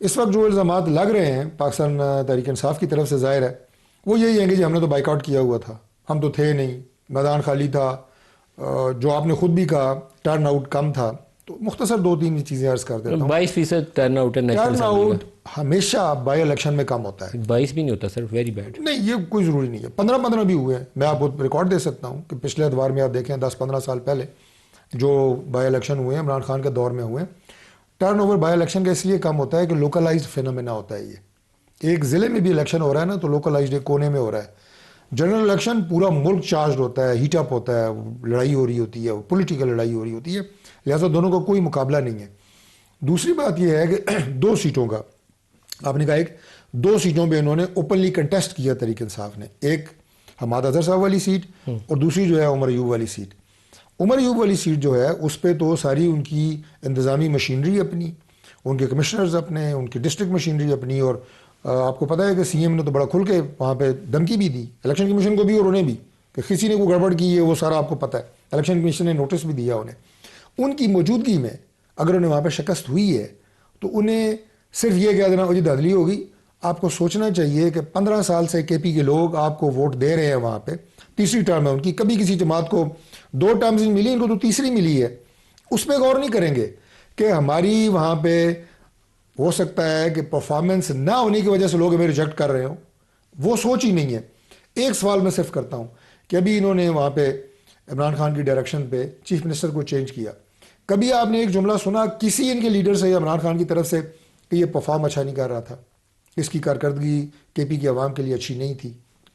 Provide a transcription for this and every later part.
اس وقت جو الزامات لگ رہے ہیں پاکستان تحریک انصاف کی طرف سے ظاہر ہے وہ یہی ہیں کہ جی ہم نے تو بائیک آؤٹ کیا ہوا تھا، ہم تو تھے نہیں، میدان خالی تھا، جو آپ نے خود بھی کہا ٹرن آؤٹ کم تھا. تو مختصر 2-3 چیزیں عرض کر دیتا ہوں. 22% ٹرن آؤٹ ہے نیشنل ٹرن اسمبلی آؤٹ ہمیشہ بائی الیکشن میں کم ہوتا ہے. 22 بھی نہیں ہوتا سر، ویری بیڈ. نہیں یہ کوئی ضروری نہیں ہے، 15 بھی ہوئے ہیں. میں آپ کو ریکارڈ دے سکتا ہوں کہ پچھلے ادوار میں آپ دیکھیں 10-15 سال پہلے جو بائی الیکشن ہوئے ہیں عمران خان کے دور میں ہوئے ہیں، ٹرن اوور بائی الیکشن کا اس لیے کم ہوتا ہے کہ لوکلائزڈ فینومینا ہوتا ہے. یہ ایک ضلع میں بھی الیکشن ہو رہا ہے نا تو لوکلائزڈ ایک کونے میں ہو رہا ہے. جنرل الیکشن پورا ملک چارجڈ ہوتا ہے، ہیٹ اپ ہوتا ہے، لڑائی ہو رہی ہوتی ہے، پولیٹیکل لڑائی ہو رہی ہوتی ہے، لہٰذا دونوں کا کوئی مقابلہ نہیں ہے. دوسری بات یہ ہے کہ 2 سیٹوں کا آپ نے کہا، ایک 2 سیٹوں پہ انہوں نے اوپنلی کنٹیسٹ کیا تحریک انصاف نے، ایک حماد اظہر صاحب والی سیٹ اور دوسری جو ہے عمر ایوب والی سیٹ. عمر ایوب والی سیٹ جو ہے اس پہ تو ساری ان کی انتظامی مشینری اپنی، ان کے کمشنرز اپنے، ان کی ڈسٹرکٹ مشینری اپنی، اور آپ کو پتہ ہے کہ سی ایم نے تو بڑا کھل کے وہاں پہ دھمکی بھی دی الیکشن کمیشن کو بھی اور انہیں بھی کہ کسی نے کوئی گڑبڑ کی ہے وہ سارا آپ کو پتہ ہے. الیکشن کمیشن نے نوٹس بھی دیا انہیں. ان کی موجودگی میں اگر انہیں وہاں پہ شکست ہوئی ہے تو انہیں صرف یہ کہہ دینا جی دھاندلی ہوگی. آپ کو سوچنا چاہیے کہ 15 سال سے کے پی کے لوگ آپ کو ووٹ دے رہے ہیں وہاں پہ، تیسری ٹرم ہے ان کی، کبھی کسی جماعت کو 2 ٹرمز ملی، ان کو تو تیسری ملی ہے. اس پہ غور نہیں کریں گے کہ ہماری وہاں پہ ہو سکتا ہے کہ پرفارمنس نہ ہونے کی وجہ سے لوگ ہمیں ریجیکٹ کر رہے ہوں. وہ سوچ ہی نہیں ہے. ایک سوال میں صرف کرتا ہوں کہ ابھی انہوں نے وہاں پہ عمران خان کی ڈائریکشن پہ چیف منسٹر کو چینج کیا. کبھی آپ نے ایک جملہ سنا کسی ان کے لیڈر سے یا عمران خان کی طرف سے کہ یہ پرفارم اچھا نہیں کر رہا تھا، اس کی کارکردگی کے پی کی عوام کے لیے اچھی نہیں تھی؟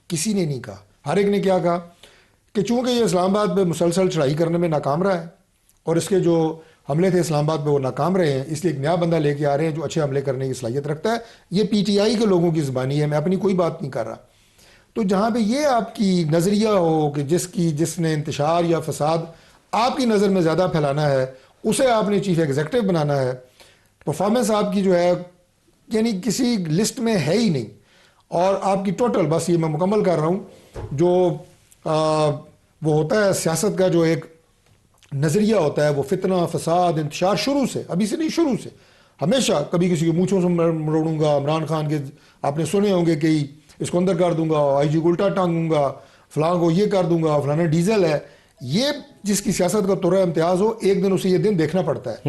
کسی نے نہیں کہا. ہر ایک نے کیا کہا کہ چونکہ یہ اسلام آباد پہ مسلسل چڑھائی کرنے میں ناکام رہا ہے اور اس کے جو حملے تھے اسلام آباد پہ وہ ناکام رہے ہیں، اس لیے ایک نیا بندہ لے کے آ رہے ہیں جو اچھے حملے کرنے کی صلاحیت رکھتا ہے. یہ پی ٹی آئی کے لوگوں کی زبانی ہے، میں اپنی کوئی بات نہیں کر رہا. تو جہاں پہ یہ آپ کی نظریہ ہو کہ جس نے انتشار یا فساد آپ کی نظر میں زیادہ پھیلانا ہے اسے آپ نے چیف ایگزیکٹو بنانا ہے، پرفارمنس آپ کی جو ہے یعنی کسی لسٹ میں ہے ہی نہیں، اور آپ کی ٹوٹل، بس یہ میں مکمل کر رہا ہوں، جو وہ ہوتا ہے سیاست کا جو ایک نظریہ ہوتا ہے وہ فتنہ فساد انتشار شروع سے، ابھی سے نہیں شروع سے ہمیشہ، کبھی کسی کے مونچھوں سے مروڑوں گا، عمران خان کے آپ نے سنے ہوں گے کہ اس کو اندر کر دوں گا، آئی جی کو الٹا ٹانگوں گا، فلاں کو یہ کر دوں گا، فلانا ڈیزل ہے. یہ جس کی سیاست کا طور امتیاز ہو ایک دن اسے یہ دن دیکھنا پڑتا ہے.